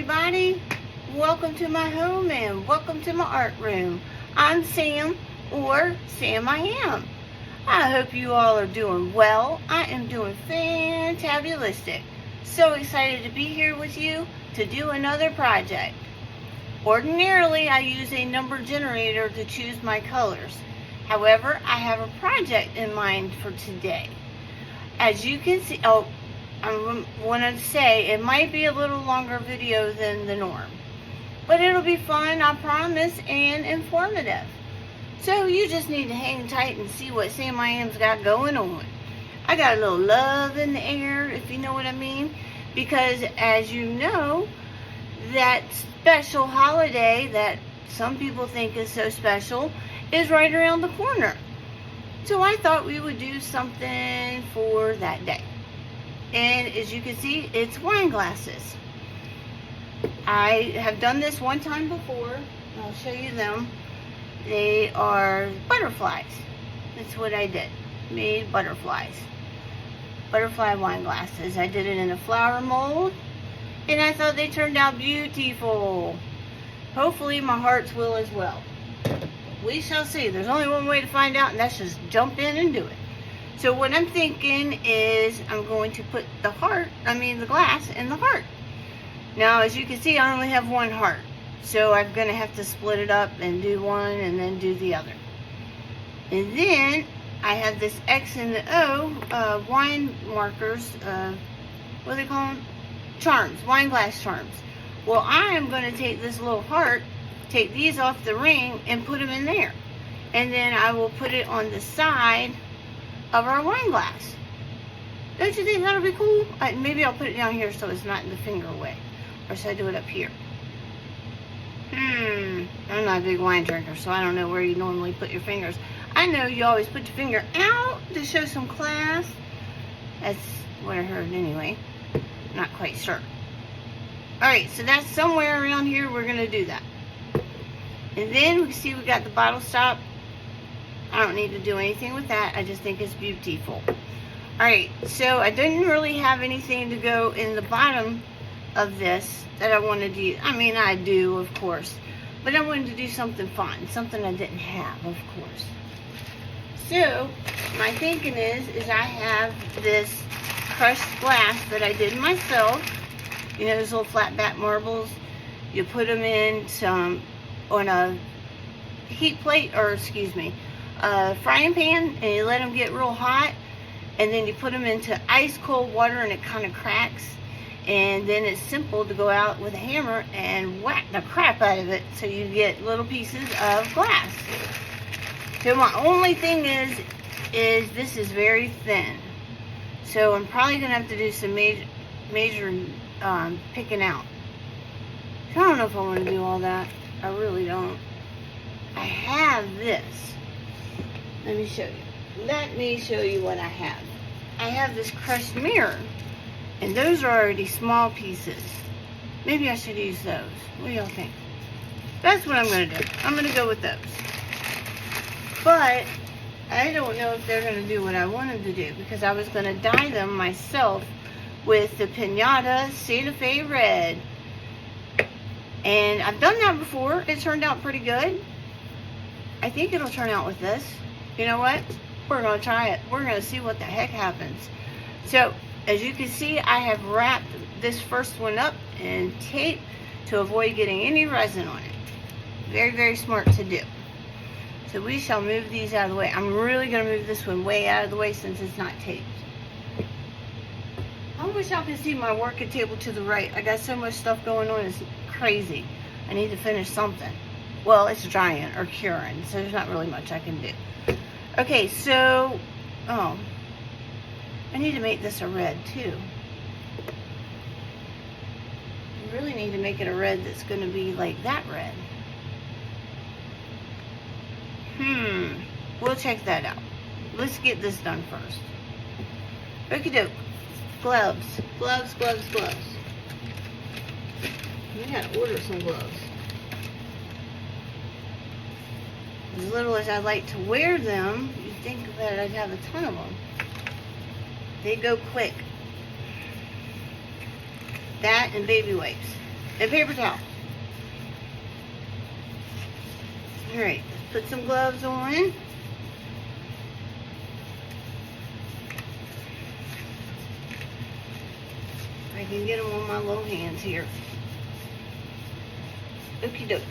everybody. Welcome to my home and welcome to my art room. I'm Sam, or Sam I Am. I hope you all are doing well. I am doing fantabulistic. So excited to be here with you to do another project. Ordinarily, I use a number generator to choose my colors. However, I have a project in mind for today. As you can see, I want to say it might be a little longer video than the norm, but it'll be fun, I promise, and informative. So you just need to hang tight and see what Sam I Am's got going on. I got a little love in the air, if you know what I mean, because as you know, that special holiday that some people think is so special is right around the corner. So I thought we would do something for that day. And as you can see, it's wine glasses. I have done this one time before. I'll show you them. They are butterflies. That's what I did. Made butterflies. Butterfly wine glasses. I did it in a flower mold. And I thought they turned out beautiful. Hopefully my hearts will as well. We shall see. There's only one way to find out, and that's just jump in and do it. So what I'm thinking is I'm going to put the glass in the heart. Now, as you can see, I only have one heart. So I'm going to have to split it up and do one and then do the other. And then I have this X and the O wine markers, what do they call them? Charms, wine glass charms. Well, I am going to take this little heart, take these off the ring and put them in there. And then I will put it on the side of our wine glass. Don't you think that'll be cool? Maybe I'll put it down here so it's not in the finger way. Or should I do it up here? I'm not a big wine drinker, so I don't know where you normally put your fingers. I know you always put your finger out to show some class. That's what I heard anyway. Not quite sure. Alright, so that's somewhere around here we're going to do that. And then we see we got the bottle stop. I don't need to do anything with that. I just think it's beautiful. Alright, so I didn't really have anything to go in the bottom of this that I wanted to use. I mean, I do, of course. But I wanted to do something fun. Something I didn't have, of course. So, my thinking is I have this crushed glass that I did myself. You know those little flat back marbles? You put them in on a heat plate, or excuse me, a frying pan, and you let them get real hot, and then you put them into ice cold water and it kind of cracks, and then it's simple to go out with a hammer and whack the crap out of it so you get little pieces of glass. So my only thing is this is very thin, so I'm probably gonna have to do some major picking out. I don't know if I want to do all that. I really don't. I have this. Let me show you. Let me show you what I have. I have this crushed mirror, and those are already small pieces. Maybe I should use those. What do y'all think? That's what I'm going to do. I'm going to go with those. But I don't know if they're going to do what I wanted to do, because I was going to dye them myself with the Pinata Santa Fe Red. And I've done that before. It turned out pretty good. I think it'll turn out with this. You know what? We're going to try it. We're going to see what the heck happens. So, as you can see, I have wrapped this first one up in tape to avoid getting any resin on it. Very, very smart to do. So we shall move these out of the way. I'm really going to move this one way out of the way since it's not taped. I wish y'all could see my working table to the right. I got so much stuff going on, it's crazy. I need to finish something. Well, it's drying or curing, so there's not really much I can do. Okay, so, I need to make this a red too. I really need to make it a red that's going to be like that red. We'll check that out. Let's get this done first. Okie doke. Gloves. Gloves, gloves, gloves. I gotta order some gloves. As little as I like to wear them, you'd think that I'd have a ton of them. They go quick. That and baby wipes. and paper towel. Alright, put some gloves on. I can get them on my little hands here. Okie doke.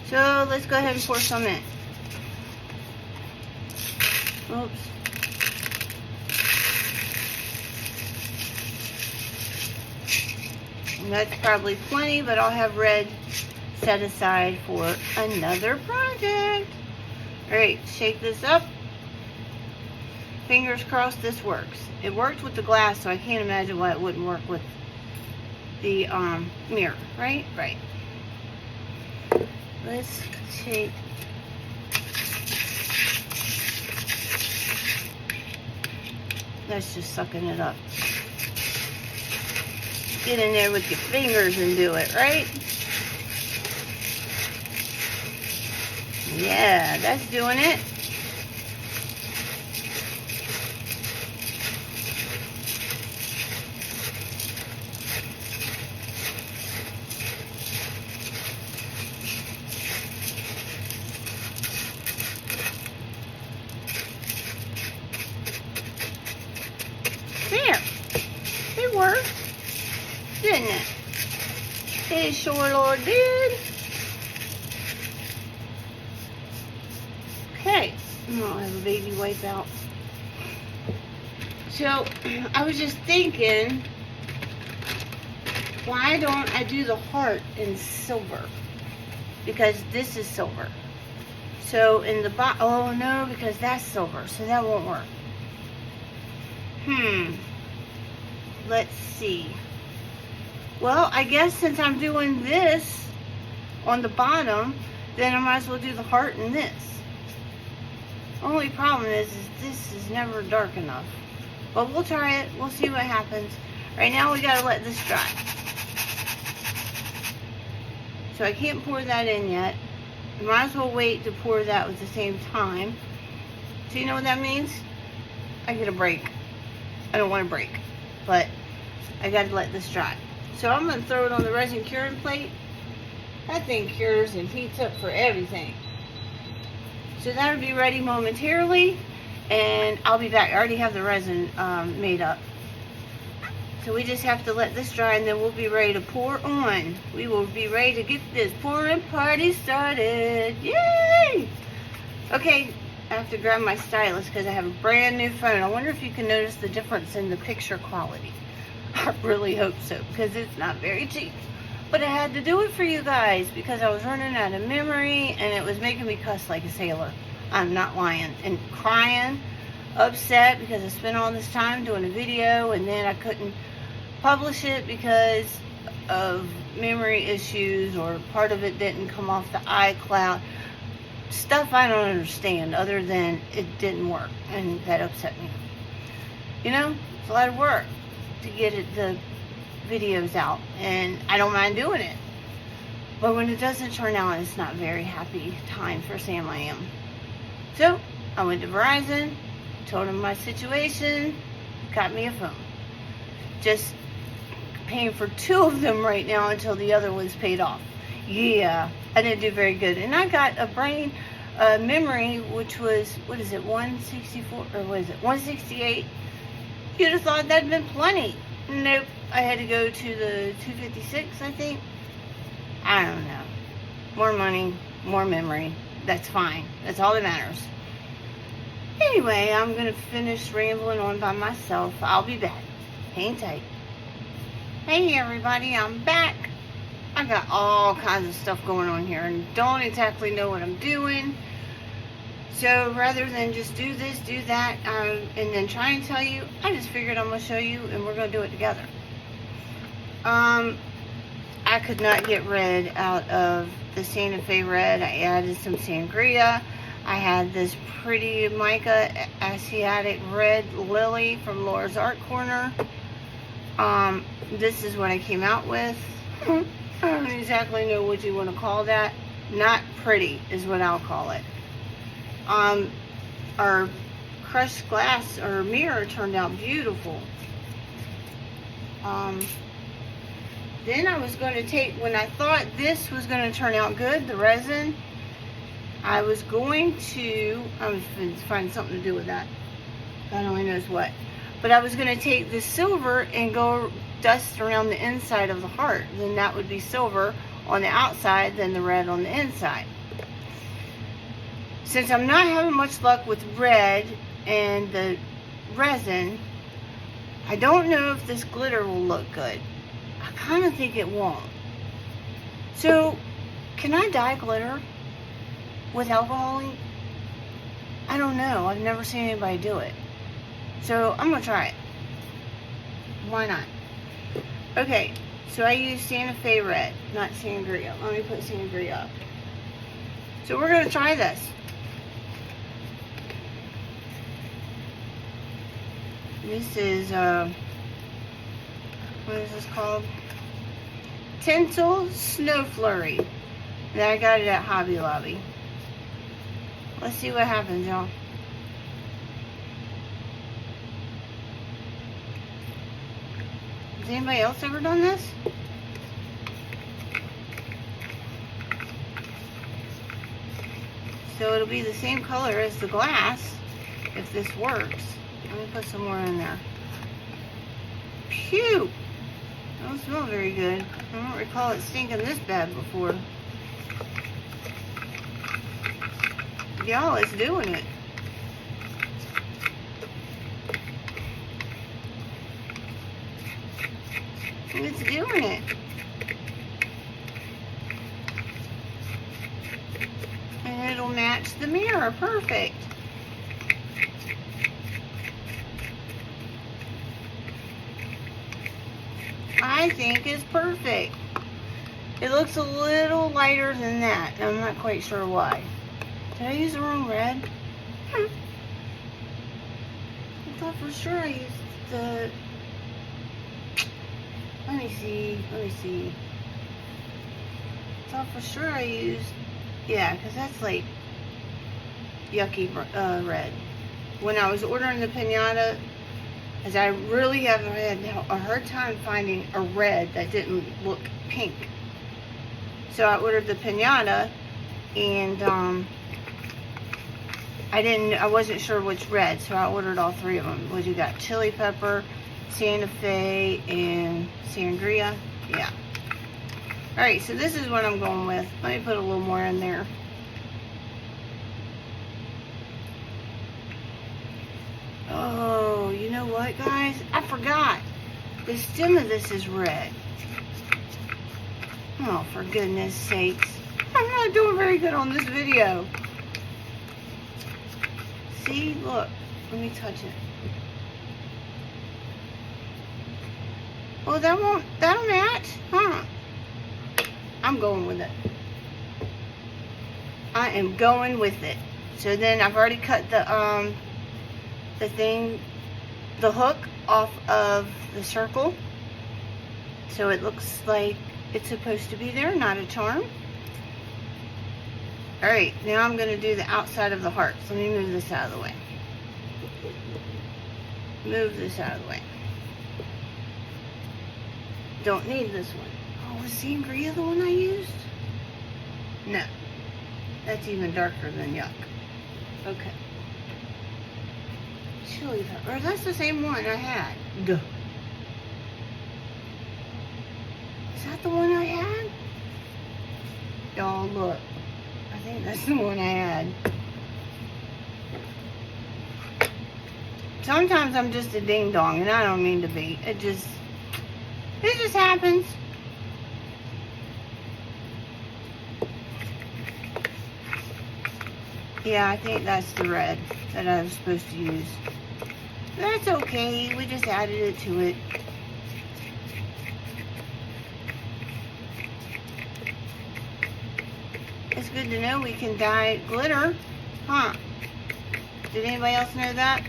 So let's go ahead and pour some in. Oops. And that's probably plenty, but I'll have red set aside for another project. Alright, shake this up. Fingers crossed this works. It worked with the glass, so I can't imagine why it wouldn't work with the mirror, right? Right. Let's take that's just sucking it up. Get in there with your fingers and do it, right? Yeah, that's doing it. There. It worked, didn't it? It sure Lord did. Okay, I'll have a baby wipe out. So, I was just thinking, why don't I do the heart in silver? Because this is silver. So, in the bottom, oh no, because that's silver, so that won't work. Let's see. Well, I guess since I'm doing this on the bottom, then I might as well do the heart in this. Only problem is this is never dark enough. But we'll try it. We'll see what happens. Right now we gotta let this dry. So I can't pour that in yet. You might as well wait to pour that at the same time. So you know what that means? I get a break. I don't want to break, but I gotta let this dry. So I'm gonna throw it on the resin curing plate. That thing cures and heats up for everything. So that'll be ready momentarily, and I'll be back. I already have the resin made up. So we just have to let this dry, and then we'll be ready to pour on. We will be ready to get this pouring party started. Yay! Okay, I have to grab my stylus because I have a brand new phone. I wonder if you can notice the difference in the picture quality. I really hope so, because it's not very cheap. But I had to do it for you guys because I was running out of memory and it was making me cuss like a sailor. I'm not lying. And crying, upset because I spent all this time doing a video and then I couldn't publish it because of memory issues, or part of it didn't come off the iCloud. Stuff I don't understand other than it didn't work, and that upset me. You know, it's a lot of work to get the videos out, and I don't mind doing it. But when it doesn't turn out, it's not very happy time for Sam I am. So, I went to Verizon, told them my situation, got me a phone. Just paying for 2 of them right now until the other one's paid off. Yeah, I didn't do very good. And I got a brain memory, which was, what is it, 164, or what is it, 168? You'd have thought that'd been plenty. Nope, I had to go to the 256, I think. I don't know. More money, more memory. That's fine. That's all that matters. Anyway, I'm going to finish rambling on by myself. I'll be back. Hang tight. Hey everybody, I'm back. I got all kinds of stuff going on here and don't exactly know what I'm doing. So rather than just do this, do that, and then try and tell you, I just figured I'm going to show you and we're going to do it together. I could not get red out of the Santa Fe red. I added some sangria. I had this pretty mica Asiatic red lily from LeRez Art Corner. This is what I came out with. I don't exactly know what you want to call that. Not pretty is what I'll call it. Our crushed glass or mirror turned out beautiful. Then I was going to take, when I thought this was going to turn out good, the resin, I was going to, I'm going to find something to do with that. God only knows what. But I was going to take the silver and go dust around the inside of the heart. Then that would be silver on the outside, then the red on the inside. Since I'm not having much luck with red and the resin, I don't know if this glitter will look good. I kind of think it won't. So, can I dye glitter with alcohol ink? I don't know. I've never seen anybody do it. So, I'm going to try it. Why not? Okay, so I use Santa Fe red, not sangria. Let me put sangria up. So, we're going to try this. This is, what is this called? Tinsel Snow Flurry. And I got it at Hobby Lobby. Let's see what happens, y'all. Has anybody else ever done this? So it'll be the same color as the glass if this works. Let me put some more in there. Phew! That don't smell very good. I don't recall it stinking this bad before. Y'all, it's doing it. It's doing it. And it'll match the mirror. Perfect. I think is perfect. It looks a little lighter than that. I'm not quite sure why. Did I use the wrong red? I thought for sure I used the... Let me see. I thought for sure I used... Yeah, because that's like yucky red. When I was ordering the Pinata, as I really have had a hard time finding a red that didn't look pink. So I ordered the Pinata, and I wasn't sure which red, so I ordered all three of them. What you got? Chili pepper, Santa Fe, and sangria. Yeah. Alright, so this is what I'm going with. Let me put a little more in there. Oh, you know what, guys? I forgot. The stem of this is red. Oh, for goodness sakes. I'm not doing very good on this video. See, look. Let me touch it. Oh, that'll match? Huh. I'm going with it. I am going with it. So then I've already cut the hook off of the circle. So it looks like it's supposed to be there, not a charm. Alright, now I'm going to do the outside of the heart. So let me move this out of the way. Move this out of the way. Don't need this one. Oh, was sangria the one I used? No. That's even darker than yuck. Okay. Chili pepper. Or that's the same one I had. Duh. Is that the one I had? Y'all, look. I think that's the one I had. Sometimes I'm just a ding-dong, and I don't mean to be. It just happens. Yeah, I think that's the red that I was supposed to use. That's okay. We just added it to it. It's good to know we can dye glitter. Huh? Did anybody else know that?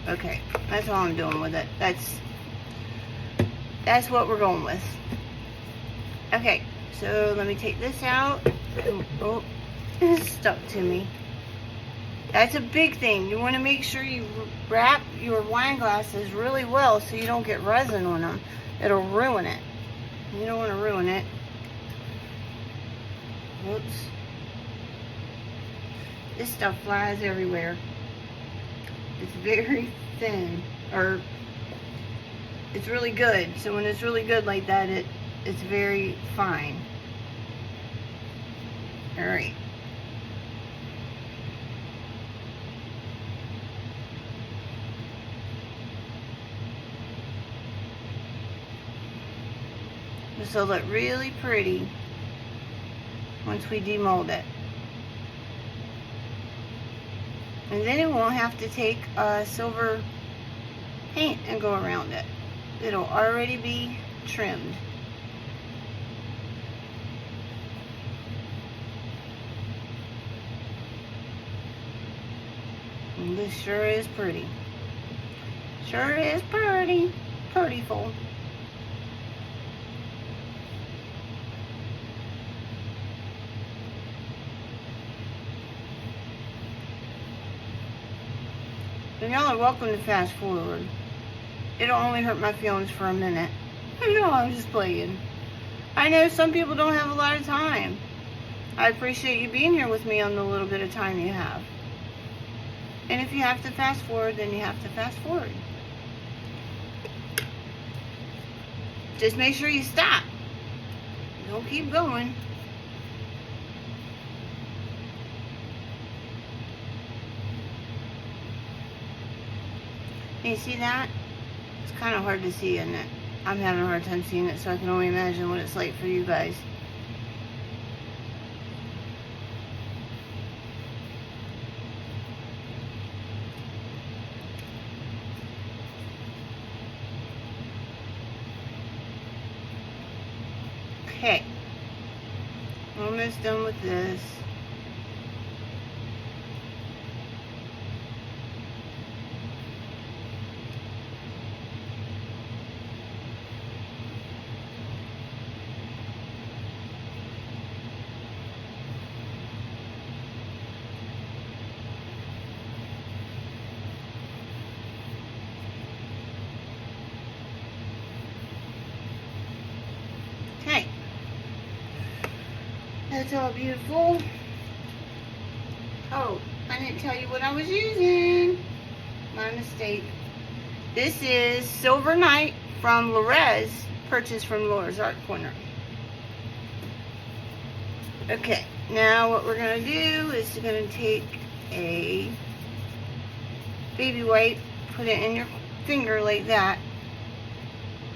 Okay, that's all I'm doing with it. That's what we're going with. Okay, so let me take this out. Oh, it's stuck to me. That's a big thing. You want to make sure you wrap your wine glasses really well so you don't get resin on them. It'll ruin it. You don't want to ruin it. Whoops. This stuff flies everywhere. It's very thin, or it's really good. So when it's really good like that, it's very fine. All right. This will look really pretty once we demold it. And then it won't have to take silver paint and go around it. It'll already be trimmed. And this sure is pretty. Sure is pretty. Prettyful. And y'all are welcome to fast forward. It'll only hurt my feelings for a minute. No, I'm just playing. I know some people don't have a lot of time. I appreciate you being here with me on the little bit of time you have. And if you have to fast forward, then you have to fast forward. Just make sure you stop. Don't keep going. Can you see that? It's kind of hard to see, isn't it? I'm having a hard time seeing it, so I can only imagine what it's like for you guys. Okay. Almost done with this. Okay. That's all beautiful. Oh, I didn't tell you what I was using. My mistake. This is Silver Knight from LeRez, purchased from LeRez Art Corner. Okay, now what we're going to do is we're going to take a baby wipe, put it in your finger like that,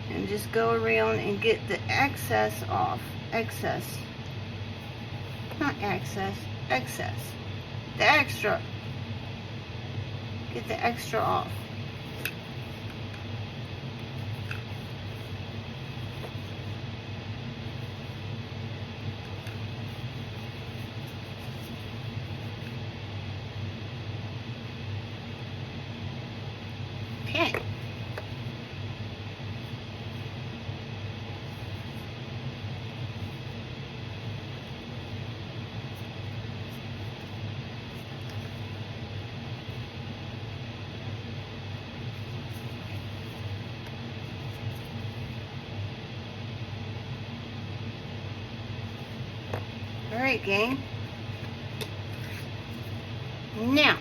and just go around and get the excess off. Excess. Not excess. Excess. The extra. Get the extra off. Okay. Alright, gang. Now,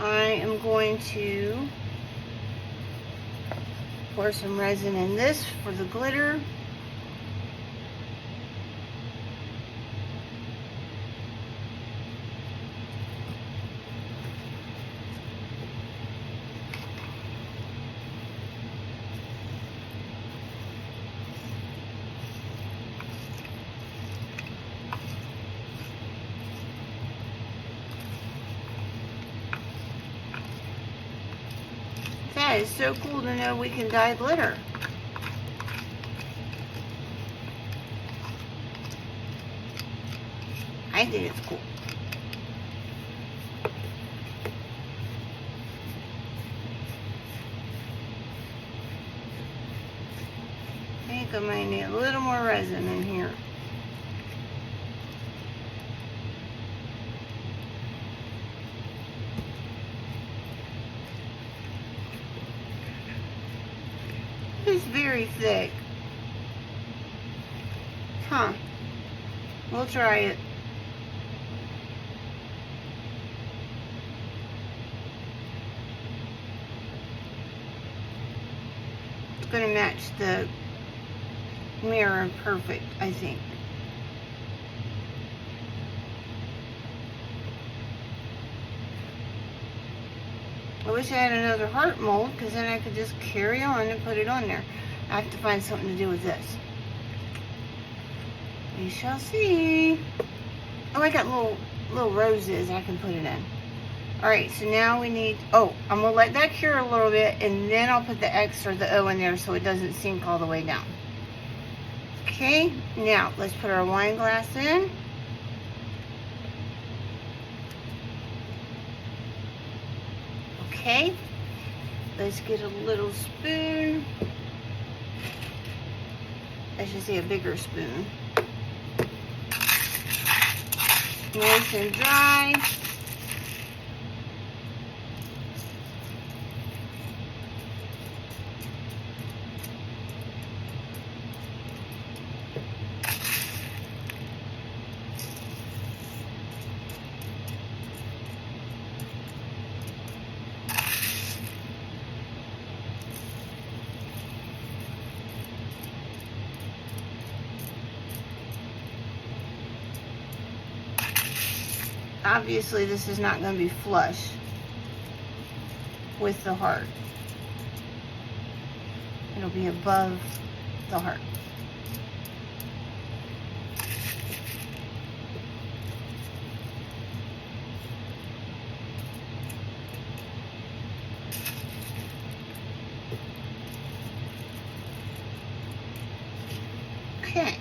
I am going to pour some resin in this for the glitter. That is so cool to know we can dye glitter. I think it's cool. I think I might need a little more resin in here. It's very thick. Huh. We'll try it. It's going to match the mirror perfect, I think. I wish I had another heart mold, because then I could just carry on and put it on there. I have to find something to do with this. We shall see. Oh, I got little roses I can put it in. Alright, so now we need, I'm going to let that cure a little bit, and then I'll put the X or the O in there so it doesn't sink all the way down. Okay, now let's put our wine glass in. Okay, let's get a little spoon. I should say a bigger spoon. Nice and dry. Obviously, this is not going to be flush with the heart. It'll be above the heart. Okay.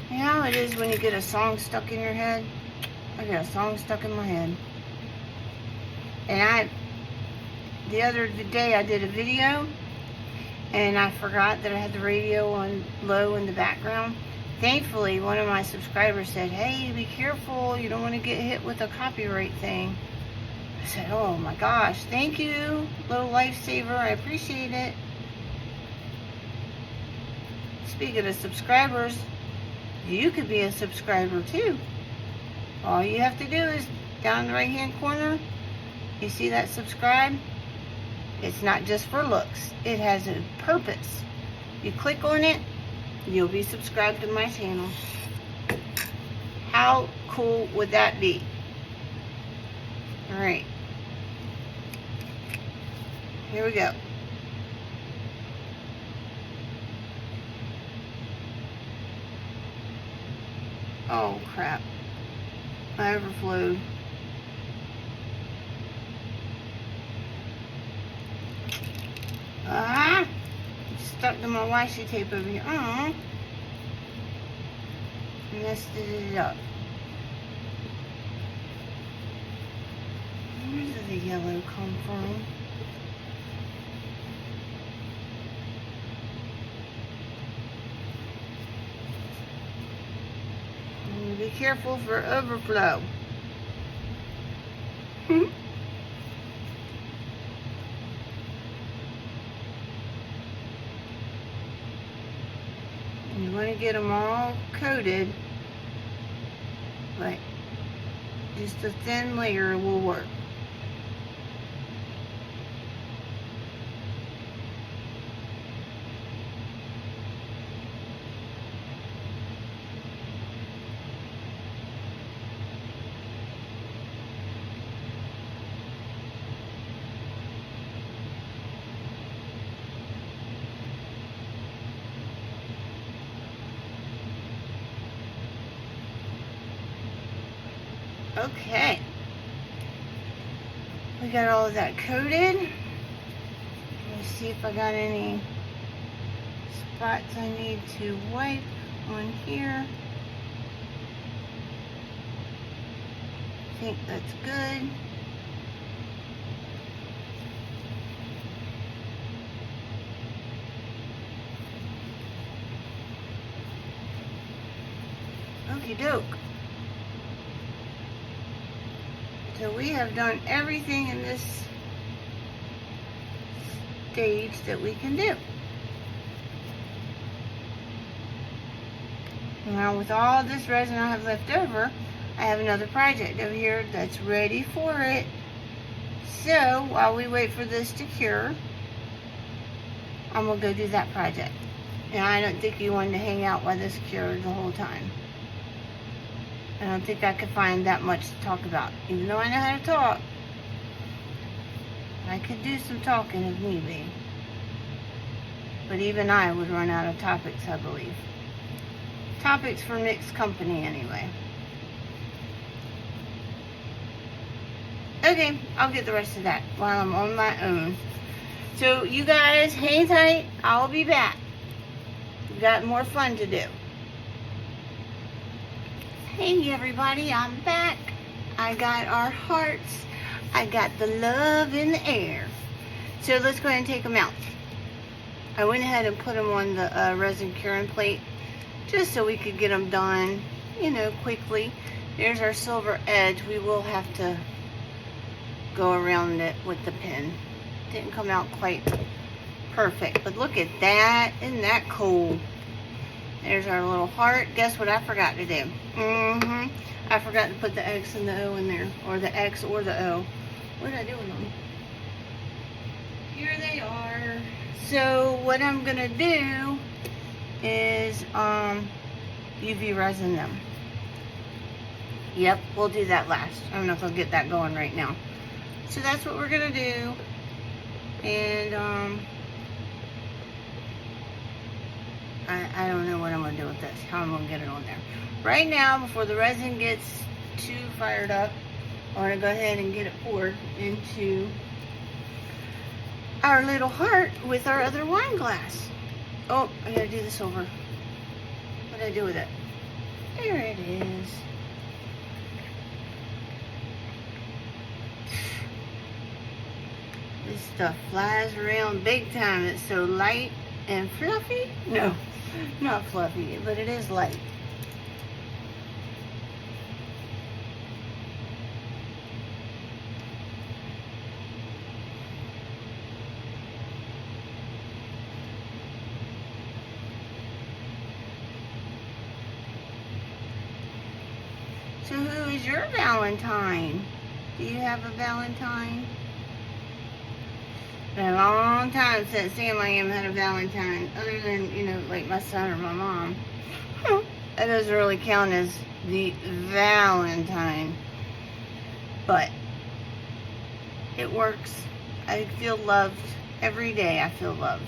You know how it is when you get a song stuck in your head? I got a song stuck in my head. And the other day I did a video and I forgot that I had the radio on low in the background. Thankfully, one of my subscribers said, hey, be careful, you don't want to get hit with a copyright thing. I said, oh my gosh, thank you, little lifesaver, I appreciate it. Speaking of subscribers, you could be a subscriber too. All you have to do is down in the right hand corner, you see that subscribe? It's not just for looks, it has a purpose. You click on it, you'll be subscribed to my channel. How cool would that be? Alright, here we go. Oh crap, I overflowed. Stuck to my washi tape over here. Messed it up. Where did the yellow come from? Be careful for overflow. You want to get them all coated, but just a thin layer will work. Okay, we got all of that coated. Let's see if I got any spots I need to wipe on here. I think that's good. Okie doke. So we have done everything in this stage that we can do. Now with all this resin I have left over, I have another project over here that's ready for it. So while we wait for this to cure, I'm going to go do that project. And I don't think you wanted to hang out while this cured the whole time. I don't think I could find that much to talk about. Even though I know how to talk, I could do some talking if need be. But even I would run out of topics, I believe. Topics for mixed company, anyway. Okay, I'll get the rest of that while I'm on my own. So you guys, hang tight. I'll be back. We've got more fun to do. Hey everybody, I'm back. I got our hearts. I got the love in the air. So let's go ahead and take them out. I went ahead and put them on the resin curing plate just so we could get them done, you know, quickly. There's our silver edge. We will have to go around it with the pin. Didn't come out quite perfect, but look at that. Isn't that cool? There's our little heart. Guess what I forgot to do? I forgot to put the X and the O in there, or the X or the O. What did I do with them? Here they are. So what I'm gonna do is UV resin them. Yep, we'll do that last. I'm not gonna get that going right now. So that's what we're gonna do. And I don't know what I'm going to do with this, how I'm going to get it on there. Right now, before the resin gets too fired up, I want to go ahead and get it poured into our little heart with our other wine glass. Oh, I got to do this over. What did I do with it? There it is. This stuff flies around big time. It's so light and fluffy. No. Not fluffy, but it is light. So who is your Valentine? Do you have a Valentine? Been a long time since Sam I Am had a Valentine, other than, you know, like my son or my mom. That doesn't really count as the Valentine. But it works. I feel loved. Every day I feel loved.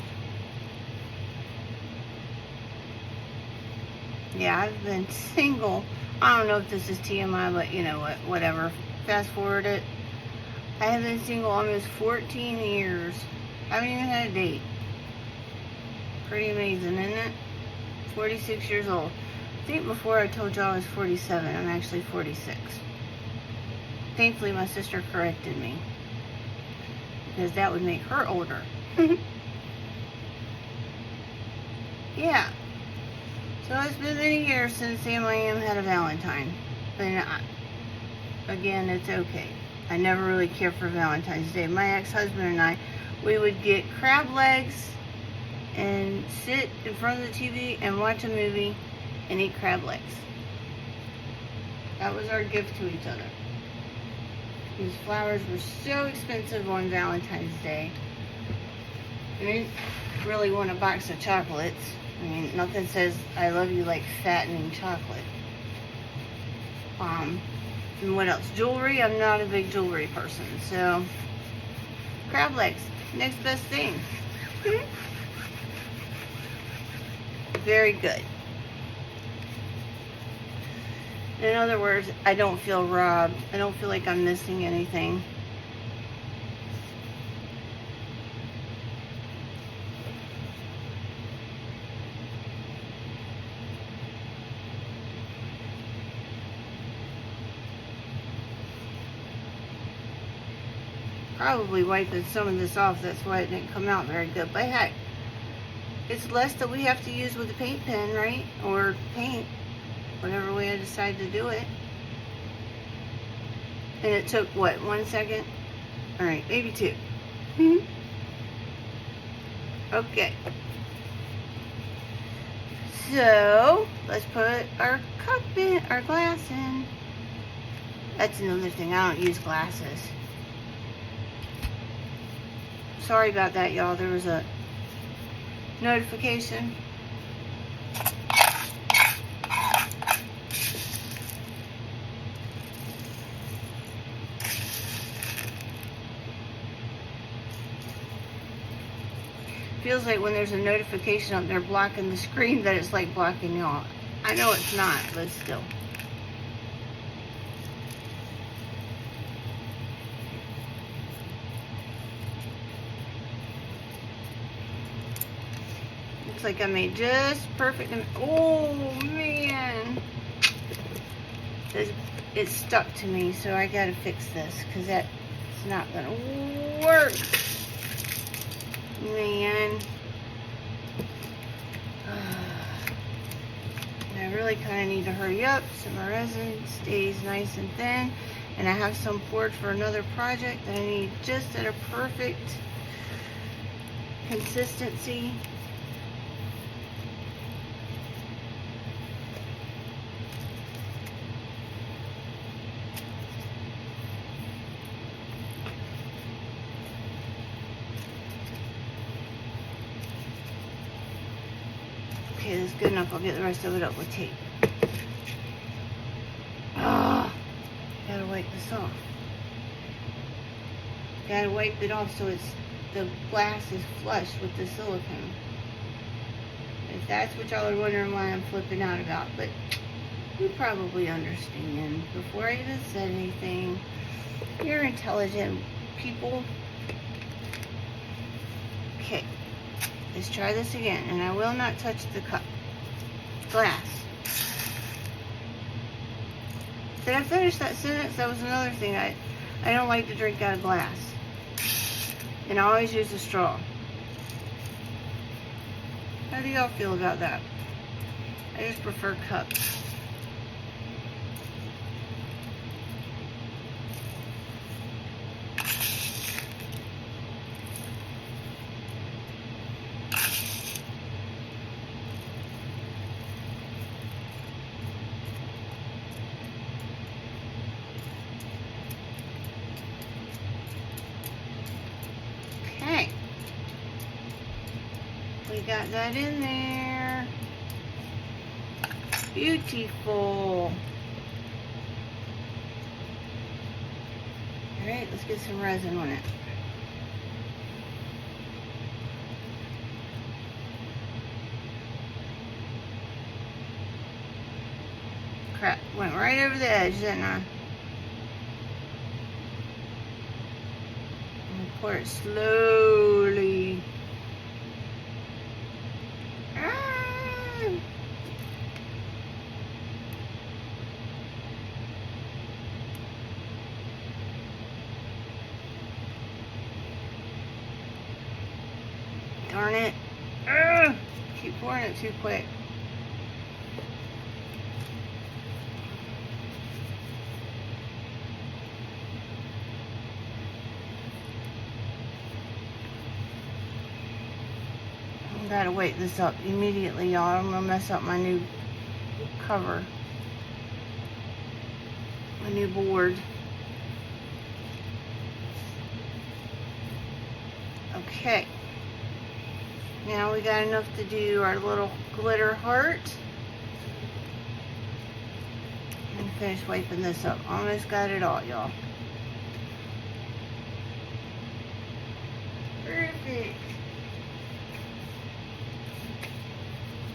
Yeah, I've been single. I don't know if this is TMI, but you know what, whatever. Fast forward it. I have been single almost 14 years. I haven't even had a date. Pretty amazing, isn't it? 46 years old. I think before I told y'all I was 47. I'm actually 46. Thankfully, my sister corrected me, because that would make her older. Yeah. So it's been many years since Sam I Am had a Valentine. And again, it's okay. I never really cared for Valentine's Day. My ex-husband and I, we would get crab legs and sit in front of the TV and watch a movie and eat crab legs. That was our gift to each other. These flowers were so expensive on Valentine's Day. I didn't really want a box of chocolates. I mean, nothing says I love you like fattening chocolate. And what else? Jewelry. I'm not a big jewelry person, so crab legs, next best thing. Very good. In other words, I don't feel robbed. I don't feel like I'm missing anything. Probably wiping some of this off, that's why it didn't come out very good. But heck, it's less that we have to use with a paint pen, right? Or paint. whatever way I decide to do it. And it took, what, 1 second? Alright, maybe 2. Okay. So, let's put our cup in, our glass in. That's another thing, I don't use glasses. Sorry about that, y'all. There was a notification. Feels like when there's a notification up there blocking the screen that it's like blocking y'all. I know it's not, but still. Looks like I made just perfect. Oh man, it's stuck to me, so I gotta fix this because that's not gonna work. Man, I really kind of need to hurry up so my resin stays nice and thin, and I have some poured for another project that I need just at a perfect consistency. Okay, that's good enough. I'll get the rest of it up with tape. Gotta wipe this off. Gotta wipe it off so the glass is flush with the silicone. If that's what y'all are wondering why I'm flipping out about, but you probably understand before I even said anything. You're intelligent people. Okay. Let's try this again, and I will not touch the cup. Glass. Did I finish that sentence? That was another thing. I don't like to drink out of glass. And I always use a straw. How do y'all feel about that? I just prefer cups. Okay, we got that in there. Beautiful. All right, let's get some resin on it. Crap, went right over the edge, didn't I? Pour it slowly. Darn it. Keep pouring it too quick. Gotta wait this up immediately, y'all. I'm gonna mess up my new cover, my new board. Okay, now we got enough to do our little glitter heart and finish wiping this up. Almost got it all, y'all. Perfect.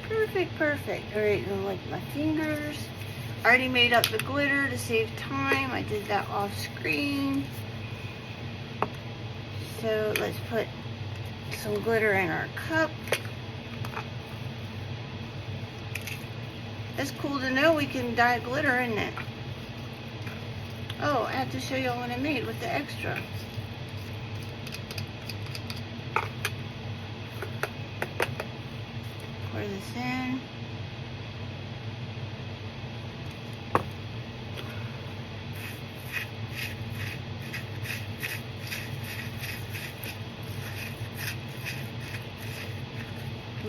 Perfect, perfect. Alright, I'm gonna wipe my fingers. I already made up the glitter to save time. I did that off screen. So let's put some glitter in our cup. It's cool to know we can dye glitter, isn't it? Oh, I have to show y'all what I made with the extra. Pour this in.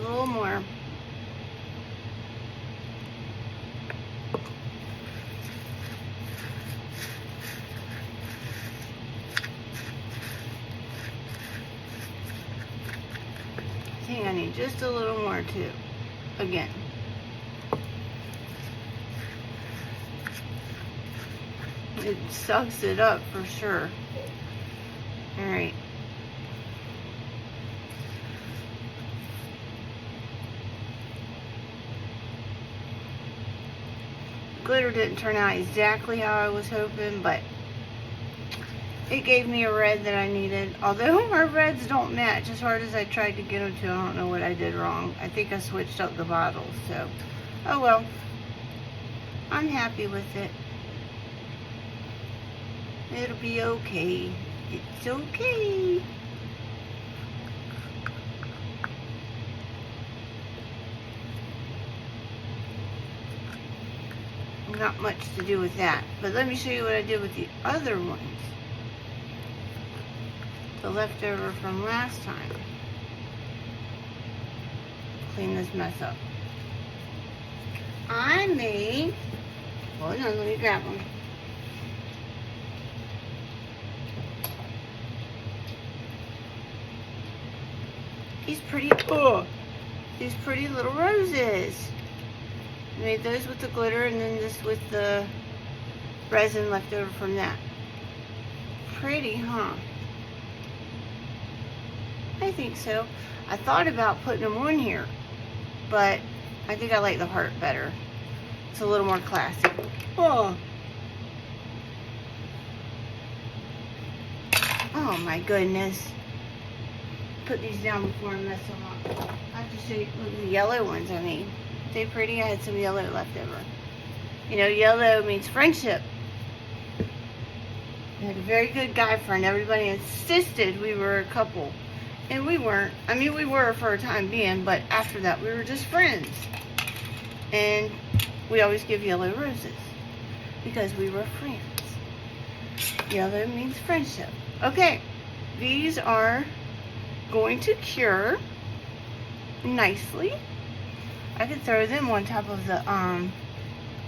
A little more. I think I need just a little more too. Again. It sucks it up for sure. Alright. Glitter didn't turn out exactly how I was hoping, but it gave me a red that I needed. Although our reds don't match as hard as I tried to get them to. I don't know what I did wrong. I think I switched up the bottles, so oh well. I'm happy with it. It'll be okay. It's okay. Not much to do with that. But let me show you what I did with the other ones. The leftover from last time. Clean this mess up. I made... Hold on, let me grab them. These pretty little roses. I made those with the glitter and then this with the resin left over from that. Pretty, huh? I think so. I thought about putting them on here, but I think I like the heart better. It's a little more classy. Oh. Oh my goodness. Put these down before I mess them up. I have to show you the yellow ones I made. They pretty? I had some yellow left over. You know, yellow means friendship. I had a very good guy friend. Everybody insisted we were a couple. And we weren't. I mean, we were for a time being, but after that, we were just friends. And we always give yellow roses because we were friends. Yellow means friendship. Okay, these are going to cure nicely. I could throw them on top of the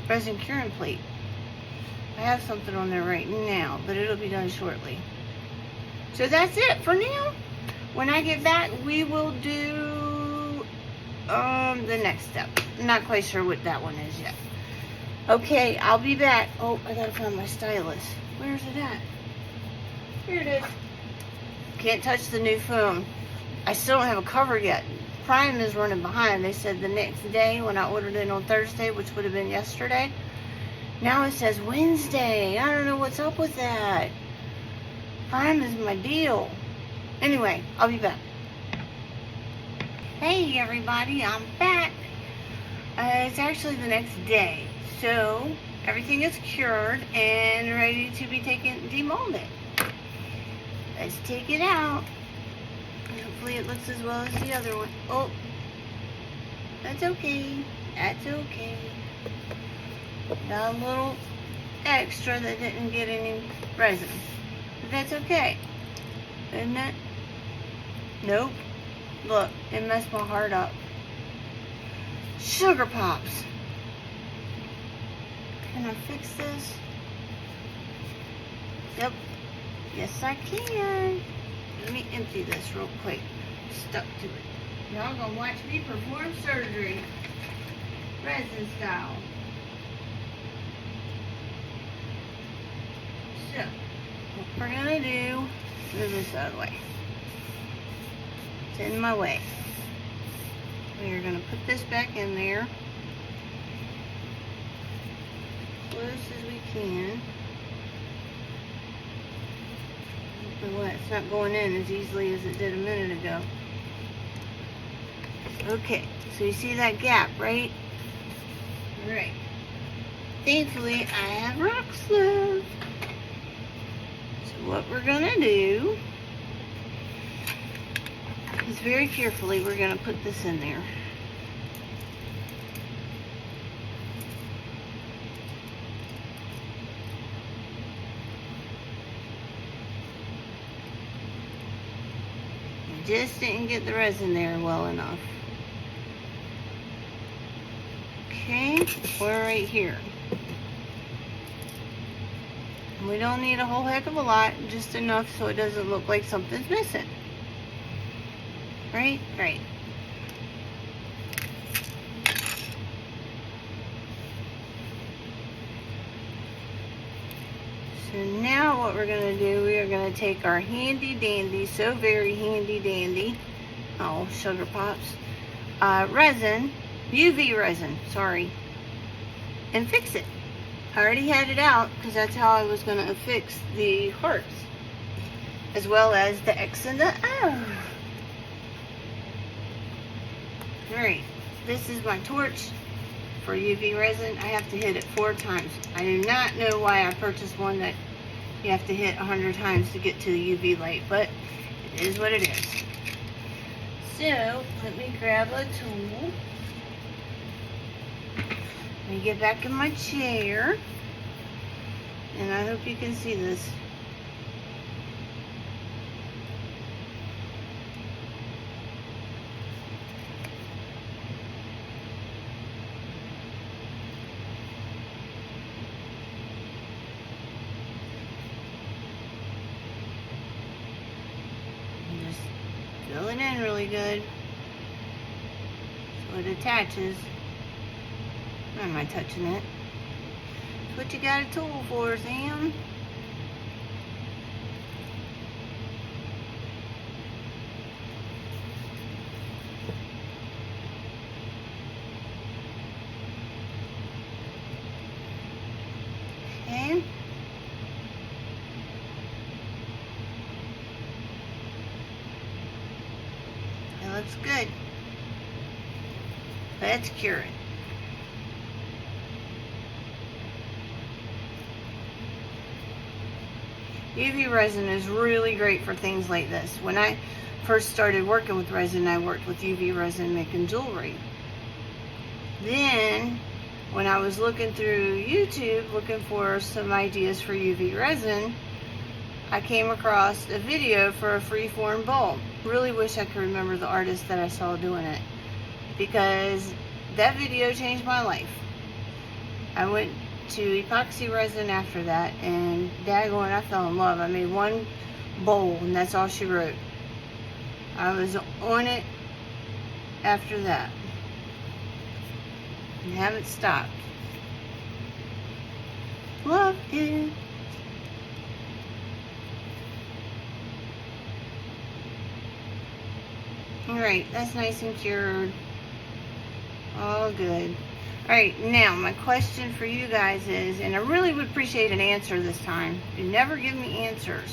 resin curing plate. I have something on there right now, but it'll be done shortly. So that's it for now. When I get back, we will do the next step. I'm not quite sure what that one is yet. Okay, I'll be back. Oh, I gotta find my stylus. Where's it at? Here it is. Can't touch the new phone. I still don't have a cover yet. Prime is running behind. They said the next day when I ordered it on Thursday, which would have been yesterday. Now it says Wednesday. I don't know what's up with that. Prime is my deal. Anyway, I'll be back. Hey everybody, I'm back. It's actually the next day. So everything is cured and ready to be demolded. Let's take it out. Hopefully it looks as well as the other one. Oh, that's okay. That's okay. Got a little extra that didn't get any resin. But that's okay. Isn't it? Nope. Look, it messed my heart up. Sugar pops. Can I fix this? Yep. Yes, I can. Let me empty this real quick. Stuck to it. Y'all gonna watch me perform surgery. Resin style. So, what we're gonna do, move this out of the way. It's in my way. We are gonna put this back in there. Close as we can. What? It's not going in as easily as it did a minute ago. Okay, so you see that gap, right? Right. Thankfully, I have rocks left. So what we're gonna do is very carefully we're gonna put this in there. Just didn't get the resin there well enough. Okay, we're right here. We don't need a whole heck of a lot, just enough so it doesn't look like something's missing. Right? Right. So now what we're going to do, we are going to take our handy dandy, so very handy dandy, oh, sugar pops, resin, UV resin, sorry, and fix it. I already had it out because that's how I was going to affix the hearts, as well as the X and the O. Alright, this is my torch for UV resin. I have to hit it 4 times. I do not know why I purchased one that you have to hit 100 times to get to the UV light, but it is what it is. So, let me grab a tool. Let me get back in my chair. And I hope you can see this. Fill it in really good so it attaches. Why am I touching it? That's what you got a tool for, Sam. Okay. Looks good. Let's cure it. UV resin is really great for things like this. When I first started working with resin, I worked with UV resin making jewelry. Then, when I was looking through YouTube, looking for some ideas for UV resin, I came across a video for a freeform bowl. Really wish I could remember the artist that I saw doing it, because that video changed my life. I went to epoxy resin after that, and daggone, I fell in love. I made one bowl, and that's all she wrote. I was on it after that, and haven't stopped. Love it. Alright, that's nice and cured. All good. Alright, now my question for you guys is, and I really would appreciate an answer this time. You never give me answers.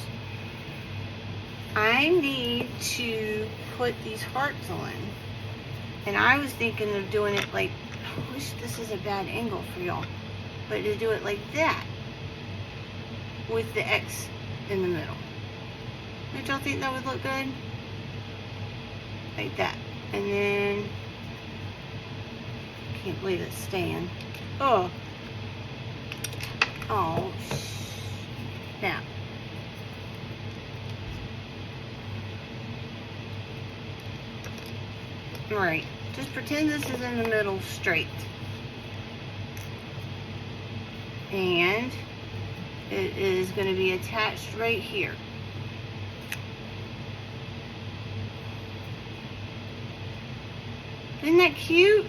I need to put these hearts on. And I was thinking of doing it like, I wish this is a bad angle for y'all, but to do it like that, with the X in the middle. Don't y'all think that would look good? Like that. And then, can't believe it's staying. Oh. Oh. Now. Alright. Just pretend this is in the middle straight. And it is going to be attached right here. Isn't that cute?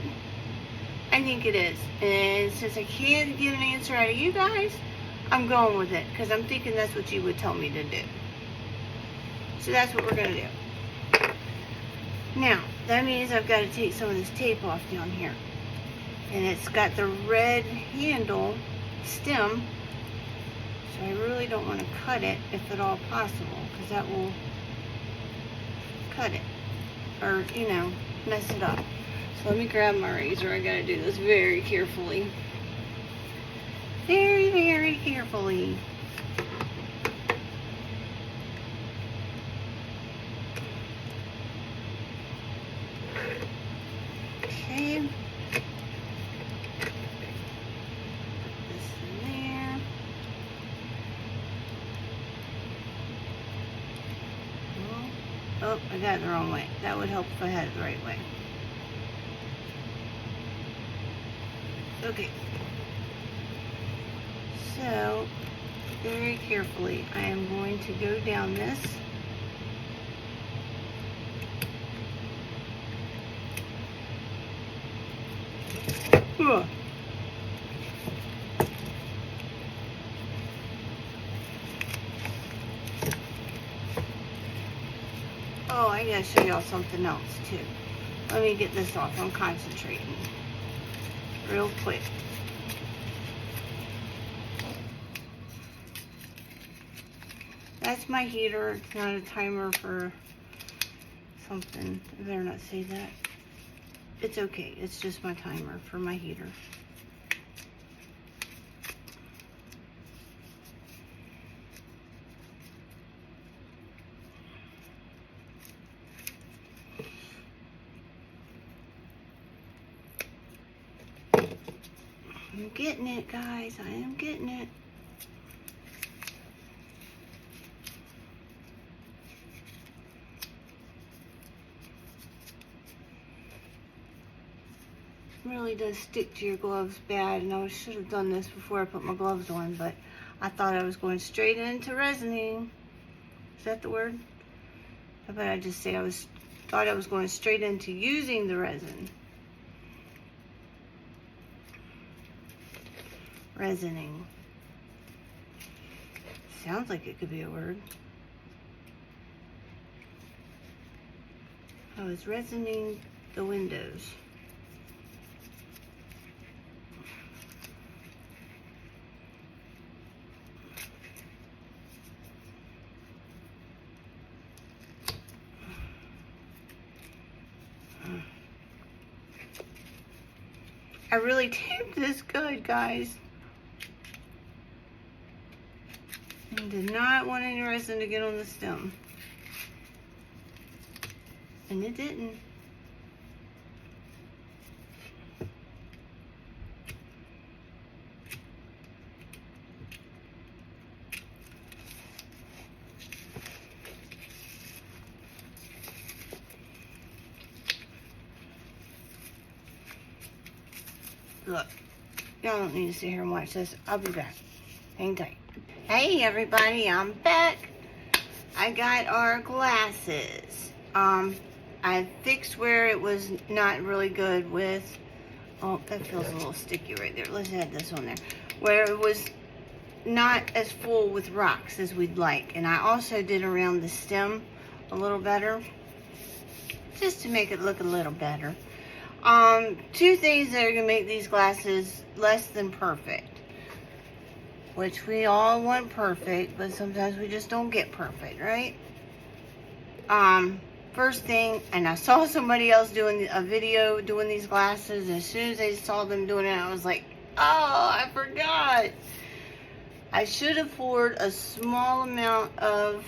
I think it is. And since I can't get an answer out of you guys, I'm going with it, because I'm thinking that's what you would tell me to do. So that's what we're going to do. Now, that means I've got to take some of this tape off down here. And it's got the red handle stem, so I really don't want to cut it if at all possible, because that will cut it, or, you know, mess it up. So let me grab my razor. I gotta do this very carefully. Very, very carefully. Okay. Put this in there. Oh, I got it the wrong way. That would help if I had it the right way. Okay. So, very carefully, I am going to go down this. Ugh. Oh, I gotta show y'all something else too. Let me get this off. I'm concentrating real quick. That's my heater. It's not a timer for something. I better not say that. It's okay. It's just my timer for my heater. I'm getting it, guys. I am getting it. Really does stick to your gloves bad, and I should have done this before I put my gloves on, but I thought I was going straight into resining. Is that the word? How about I just say thought I was going straight into using the resin. Resining. Sounds like it could be a word. I was resining the windows. I really taped this good, guys. I did not want any resin to get on the stem. And it didn't. Look, y'all don't need to sit here and watch this. I'll be back. Hang tight. Hey everybody, I'm back. I got our glasses. I fixed where it was not really good with, oh, that feels a little sticky right there. Let's add this on there. Where it was not as full with rocks as we'd like. And I also did around the stem a little better, just to make it look a little better. Two things that are gonna make these glasses less than perfect, which we all want perfect, but sometimes we just don't get perfect, right? First thing, and I saw somebody else doing a video doing these glasses, and as soon as I saw them doing it, I was like, oh, I forgot. I should have poured a small amount of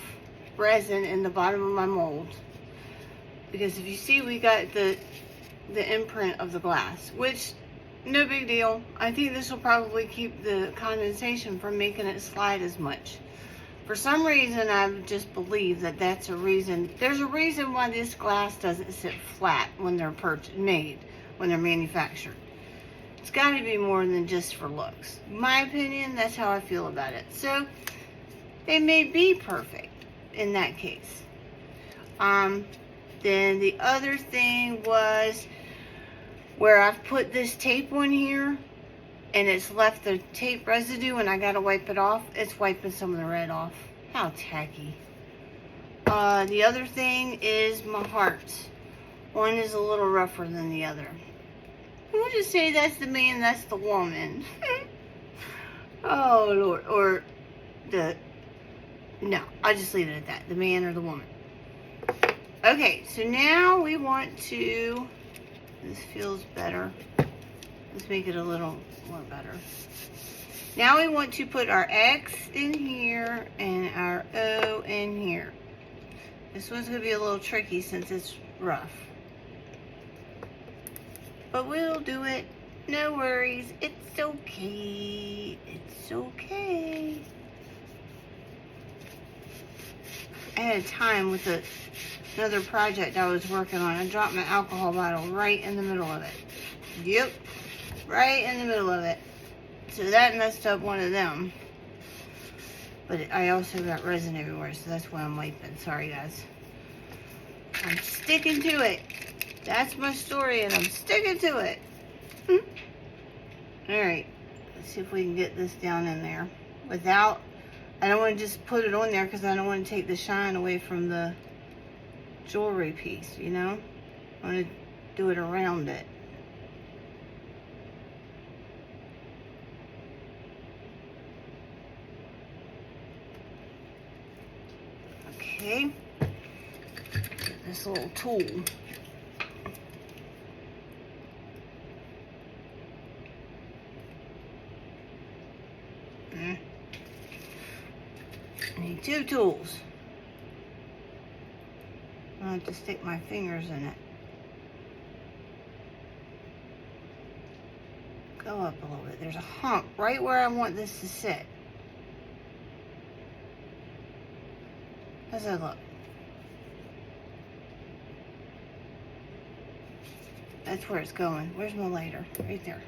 resin in the bottom of my mold, because if you see, we got the imprint of the glass, which no big deal. I think this will probably keep the condensation from making it slide as much. For some reason, I just believe that that's a reason. There's a reason why this glass doesn't sit flat when they're made, when they're manufactured. It's got to be more than just for looks. In my opinion, that's how I feel about it. So, they may be perfect in that case. Then the other thing was where I've put this tape on here and it's left the tape residue and I gotta wipe it off. It's wiping some of the red off. How tacky. The other thing is my hearts. One is a little rougher than the other. We'll just say that's the man, that's the woman. Oh Lord, or no, I'll just leave it at that. The man or the woman. Okay, so now we want to, this feels better. Let's make it a little more better. Now we want to put our X in here and our O in here. This one's going to be a little tricky since it's rough. But we'll do it. No worries. It's okay. It's okay. I had time with another project I was working on. I dropped my alcohol bottle right in the middle of it. Yep. right in the middle of it. So that messed up one of them. But I also got resin everywhere, so that's why I'm wiping. Sorry, guys. I'm sticking to it. That's my story, and I'm sticking to it. Alright, let's see if we can get this down in there without, I don't want to just put it on there because I don't want to take the shine away from the jewelry piece, you know? I want to do it around it. Okay, get this little tool. I need 2 tools. I have to stick my fingers in it. Go up a little bit. There's a hump right where I want this to sit. How's that look? That's where it's going. Where's my lighter? Right there.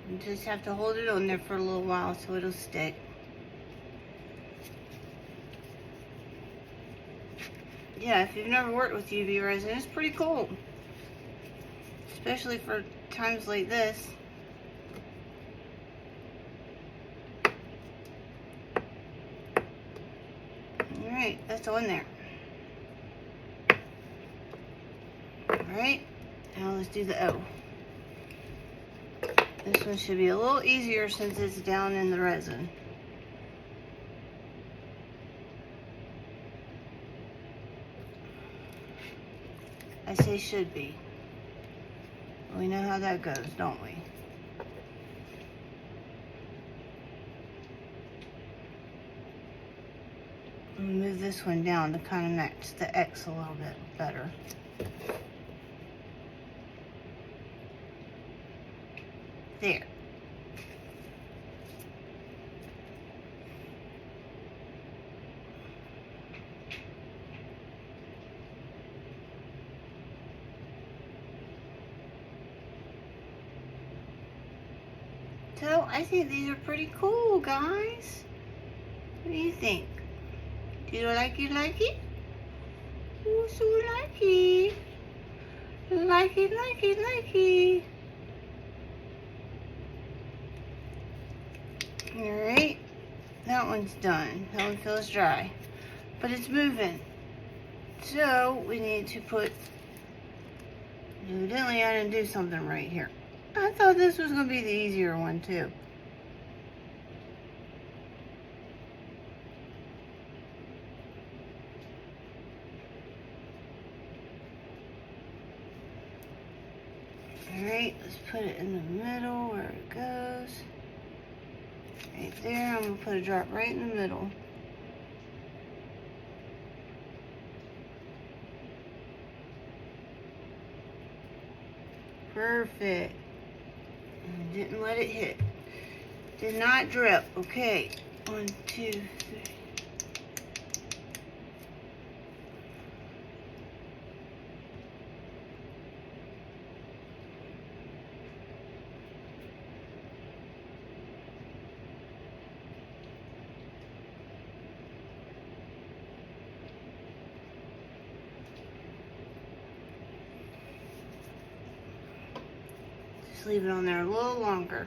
You just have to hold it on there for a little while so it'll stick. Yeah, if you've never worked with UV resin, it's pretty cool. Especially for times like this. Alright, that's on there. Alright, now let's do the O. This one should be a little easier since it's down in the resin. I say should be. We know how that goes, don't we? Move this one down to kind of match the X a little bit better. There. So, I think these are pretty cool, guys. What do you think? Do you like it? Oh, so like it. Like it. Alright, that one's done. That one feels dry, but it's moving. So we need to put, evidently I didn't do something right here. I thought this was going to be the easier one too. Alright, let's put it in the middle where it goes. Right there, I'm going to put a drop right in the middle. Perfect. And didn't let it hit. Did not drip. Okay. 1, 2, 3. Leave it on there a little longer.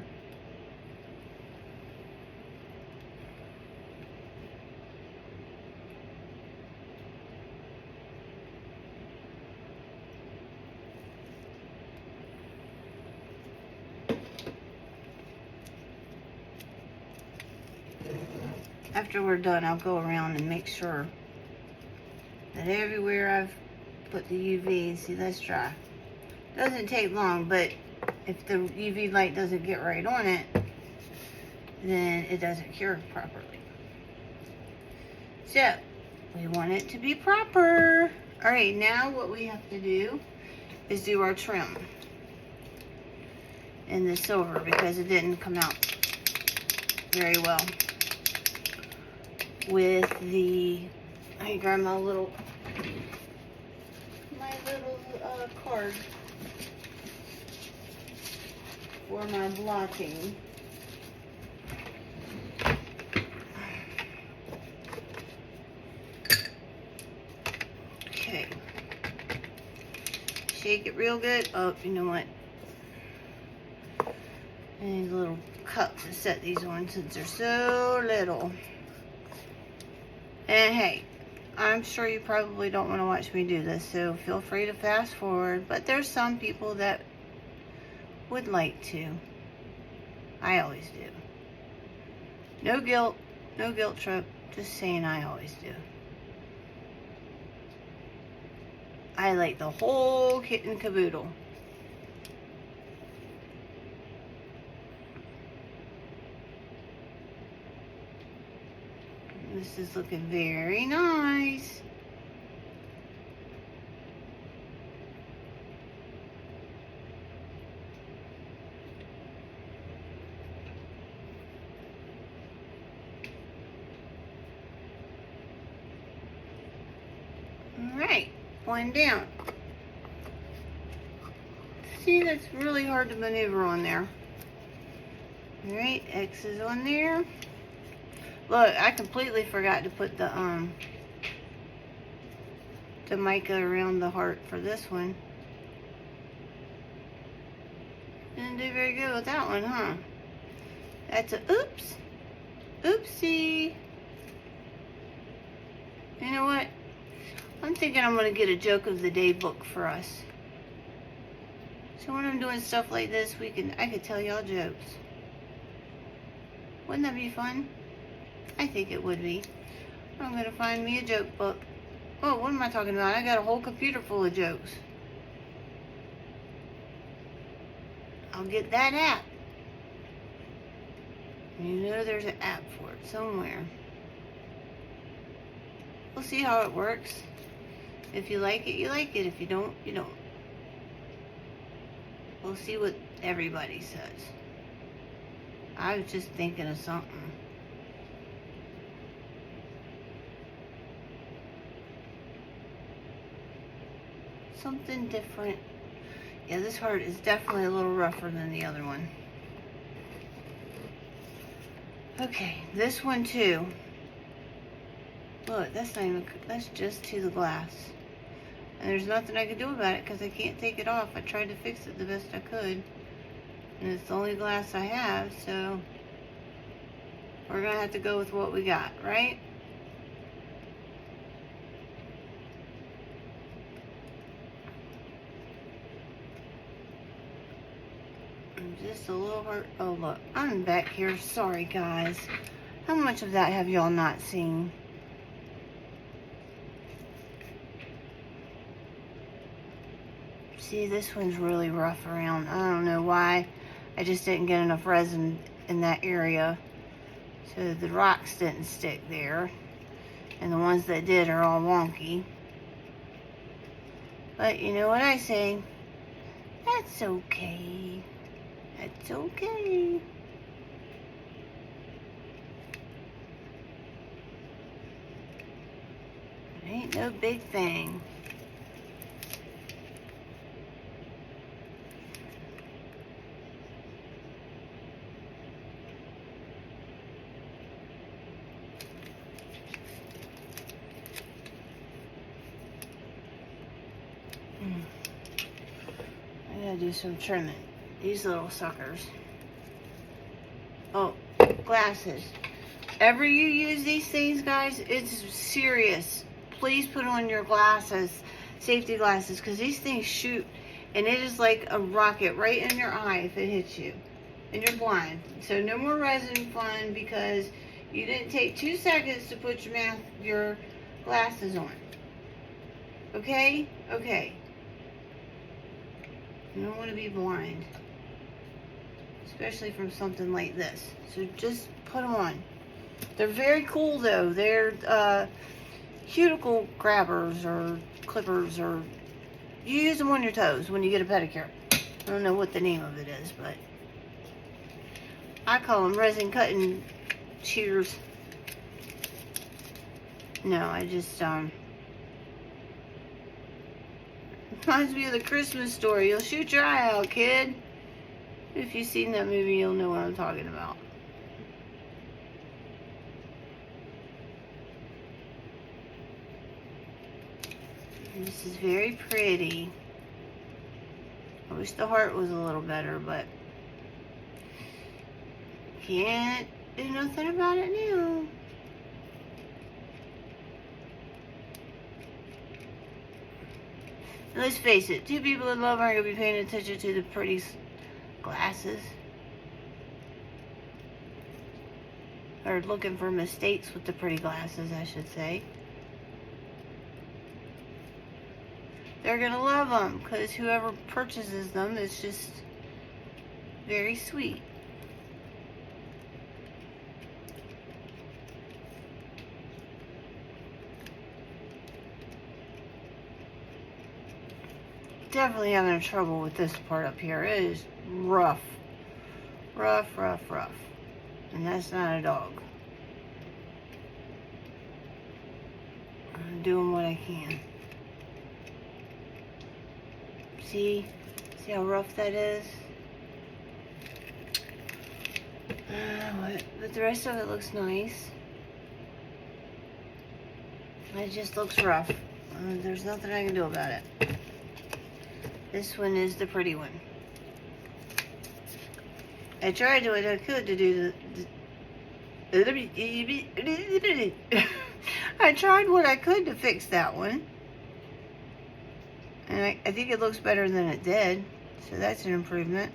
After we're done, I'll go around and make sure that everywhere I've put the UV, see, that's dry. Doesn't take long, but if the UV light doesn't get right on it, then it doesn't cure properly. So, we want it to be proper. Alright, now what we have to do is do our trim. in the silver because it didn't come out very well with the, I grabbed my little card for my blotting. Okay. Shake it real good. Oh, you know what? I need a little cup to set these on since they're so little. And hey, I'm sure you probably don't want to watch me do this, so feel free to fast forward. But there's some people that would like to. I always do. No guilt trip. Just saying, I always do. I like the whole kit and caboodle. This is looking very nice. All right, blend down. See, that's really hard to maneuver on there. All right, X is on there. Look, I completely forgot to put the mica around the heart for this one. Didn't do very good with that one, huh? That's a oops. Oopsie. You know what? I'm thinking I'm going to get a joke of the day book for us. So when I'm doing stuff like this, I could tell y'all jokes. Wouldn't that be fun? I think it would be. I'm going to find me a joke book. Oh, what am I talking about? I got a whole computer full of jokes. I'll get that app. You know there's an app for it somewhere. We'll see how it works. If you like it, you like it. If you don't, you don't. We'll see what everybody says. I was just thinking of something. Something different. Yeah, this heart is definitely a little rougher than the other one. Okay, this one too. Look, that's not even, that's just to the glass. And there's nothing I can do about it because I can't take it off. I tried to fix it the best I could. And it's the only glass I have, so we're gonna have to go with what we got, right? Just a little hurt. Oh, look, I'm back here. Sorry, guys. How much of that have y'all not seen? See, this one's really rough around. I don't know why. I just didn't get enough resin in that area. So the rocks didn't stick there. And the ones that did are all wonky. But you know what I say? That's okay. That's okay. It ain't no big thing. I gotta do some trimming. These little suckers. Oh, glasses. Ever you use these things, guys, it's serious. Please put on your glasses, safety glasses, because these things shoot, and it is like a rocket right in your eye if it hits you, and you're blind. So no more resin fun because you didn't take 2 seconds to put your glasses on. Okay? Okay. You don't want to be blind. Especially from something like this. So just put them on. They're very cool though. They're cuticle grabbers or clippers, or you use them on your toes when you get a pedicure. I don't know what the name of it is, but I call them resin cutting shears. No, I just, reminds me of the Christmas Story. You'll shoot your eye out, kid. If you've seen that movie, you'll know what I'm talking about. And this is very pretty. I wish the heart was a little better, but can't do nothing about it now. And let's face it, two people in love aren't going to be paying attention to the pretty glasses. Or looking for mistakes with the pretty glasses, I should say. They're going to love them, because whoever purchases them is just very sweet. Definitely having trouble with this part up here. It is rough. Rough, rough, rough. And that's not a dog. I'm doing what I can. See how rough that is? But the rest of it looks nice. It just looks rough. There's nothing I can do about it. This one is the pretty one. I tried what I could to do I tried what I could to fix that one. And I think it looks better than it did. So that's an improvement.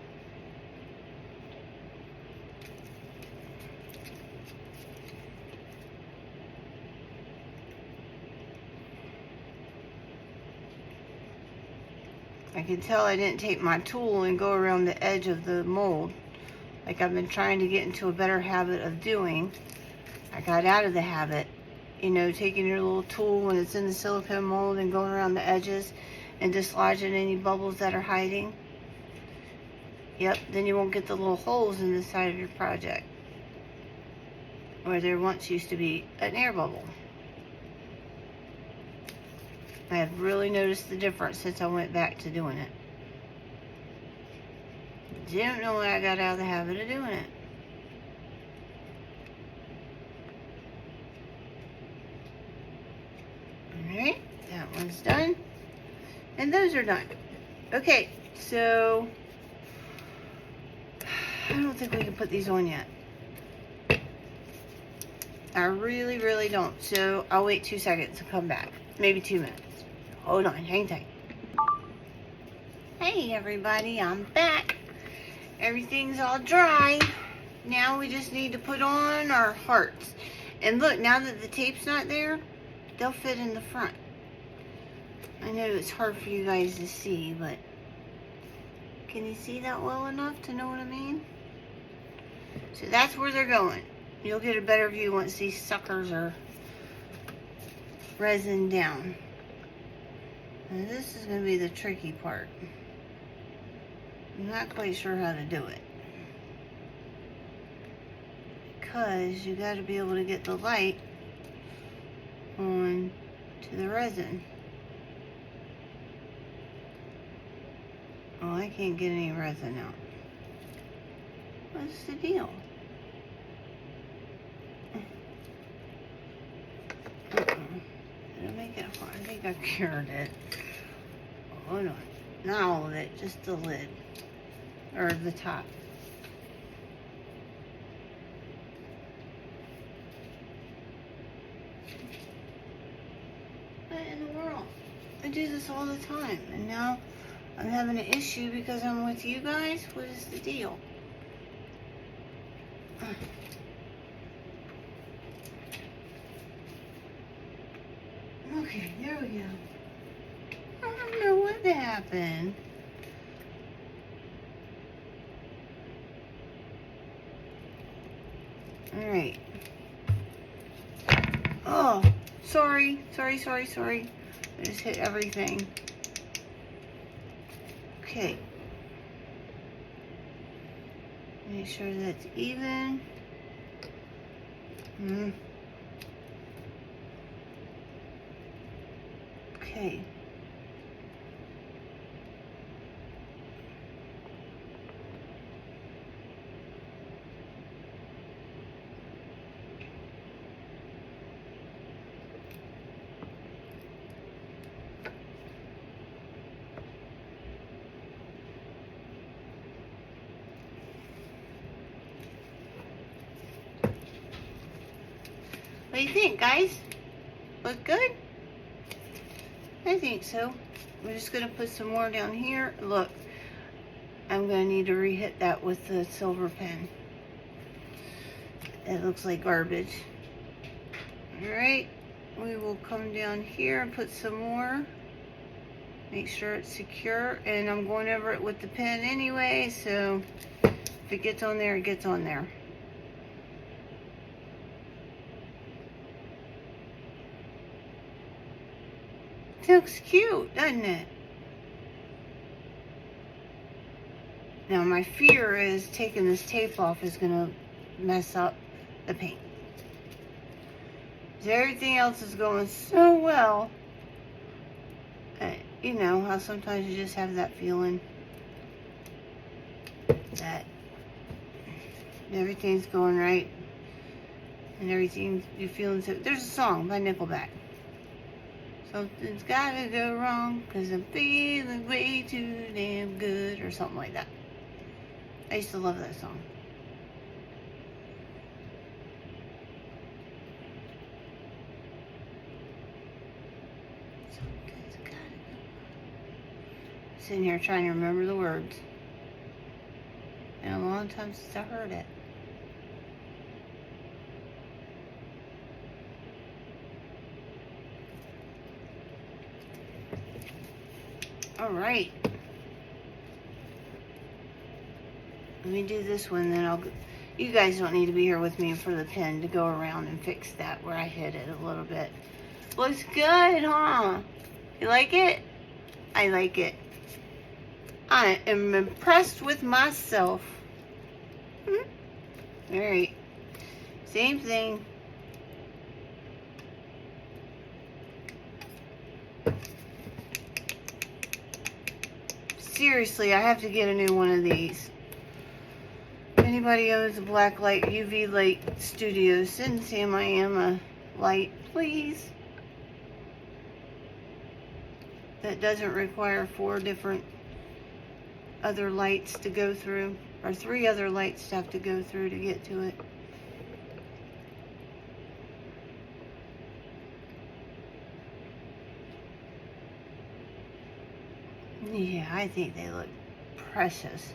I can tell I didn't take my tool and go around the edge of the mold like I've been trying to get into a better habit of doing. I got out of the habit, you know, taking your little tool when it's in the silicone mold and going around the edges and dislodging any bubbles that are hiding. Yep, then you won't get the little holes in the side of your project where there once used to be an air bubble. I have really noticed the difference since I went back to doing it. Didn't know when I got out of the habit of doing it. Alright, that one's done. And those are done. Okay, so I don't think we can put these on yet. I really, really don't. So I'll wait 2 seconds and come back. Maybe 2 minutes. Hold on, hang tight. Hey everybody, I'm back. Everything's all dry. Now we just need to put on our hearts. And look, now that the tape's not there, they'll fit in the front. I know it's hard for you guys to see, but can you see that well enough to know what I mean? So that's where they're going. You'll get a better view once these suckers are resin down. And this is going to be the tricky part. I'm not quite sure how to do it. Because you got to be able to get the light on to the resin. Oh, I can't get any resin out. What's the deal? Did I make it hard? I think I cured it. Hold on. Not all of it, just the lid. Or the top. What in the world? I do this all the time. And now I'm having an issue because I'm with you guys? What is the deal? Okay, there we go. I don't know what happened. Alright. Oh, sorry. I just hit everything. Okay. Make sure that's even. Okay. What do you think, guys? Look good? I think so. We're just going to put some more down here. Look, I'm going to need to re-hit that with the silver pen. It looks like garbage. Alright, we will come down here and put some more. Make sure it's secure. And I'm going over it with the pen anyway, so if it gets on there, it gets on there. It looks cute, doesn't it? Now my fear is taking this tape off is going to mess up the paint. Everything else is going so well. You know how sometimes you just have that feeling that everything's going right and everything you're feeling so. There's a song by Nickelback. Something's gotta go wrong, 'cause I'm feeling way too damn good, or something like that. I used to love that song. Something's gotta go wrong. Sitting here trying to remember the words. Been a long time since I heard it. All right. Let me do this one, then I'll. You guys don't need to be here with me for the pen to go around and fix that where I hit it a little bit. Looks good, huh? You like it? I like it. I am impressed with myself. All right. Same thing. Seriously, I have to get a new one of these. If anybody owns a black light, UV light studio, send Sam I Am a light, please. That doesn't require 4 different other lights to go through, or 3 other lights to have to go through to get to it. Yeah, I think they look precious.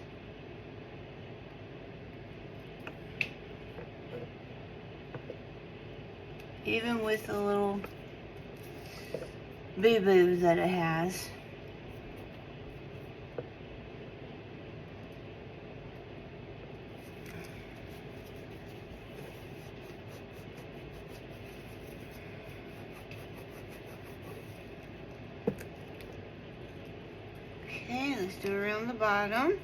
Even with the little boo-boo that it has. Okay, let's do around the bottom.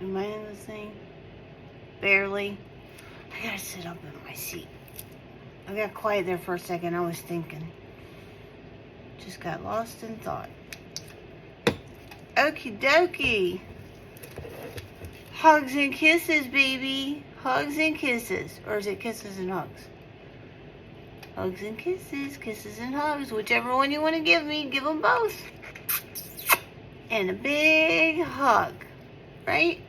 Am I in this thing? Barely. I gotta sit up in my seat. I got quiet there for a second. I was thinking. Just got lost in thought. Okie dokie. Hugs and kisses, baby. Hugs and kisses. Or is it kisses and hugs? Hugs and kisses. Kisses and hugs. Whichever one you want to give me, give them both. And a big hug. Right?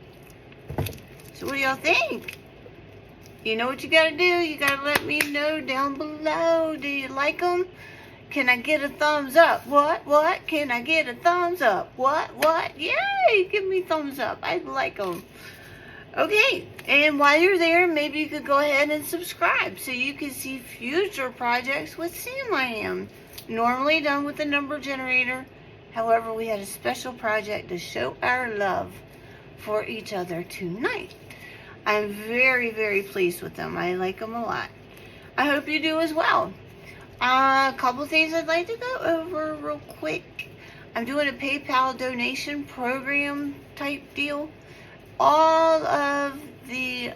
So what do y'all think? You know what you gotta do? You gotta let me know down below. Do you like them? Can I get a thumbs up? What? Can I get a thumbs up? What? Yay! Give me thumbs up. I like them. Okay, and while you're there, maybe you could go ahead and subscribe so you can see future projects with Sam I Am. Normally done with the number generator. However, we had a special project to show our love for each other tonight. I'm very, very pleased with them. I like them a lot. I hope you do as well. A couple things I'd like to go over real quick. I'm doing a PayPal donation program type deal. All of the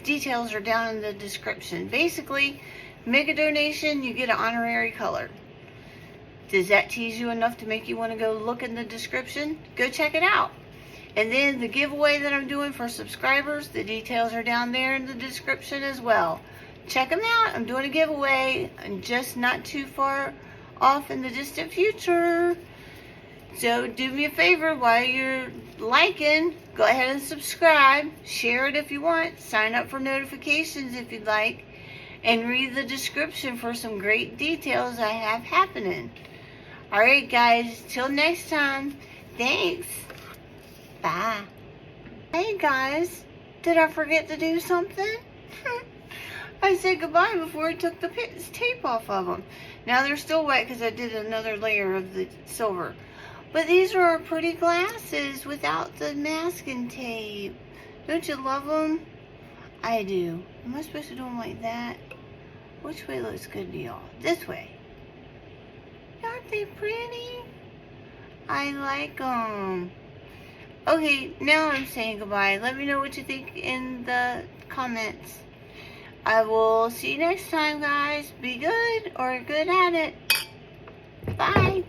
details are down in the description. Basically, make a donation, you get an honorary color. Does that tease you enough to make you want to go look in the description? Go check it out. And then the giveaway that I'm doing for subscribers, the details are down there in the description as well. Check them out. I'm doing a giveaway and just not too far off in the distant future. So do me a favor while you're liking, go ahead and subscribe. Share it if you want. Sign up for notifications if you'd like. And read the description for some great details I have happening. Alright guys, till next time. Thanks. Bye. Hey guys, did I forget to do something? I said goodbye before I took the tape off of them. Now they're still wet because I did another layer of the silver. But these are our pretty glasses without the masking tape. Don't you love them? I do. Am I supposed to do them like that? Which way looks good to y'all? This way. Aren't they pretty? I like them. Okay, now I'm saying goodbye. Let me know what you think in the comments. I will see you next time, guys. Be good or good at it. Bye.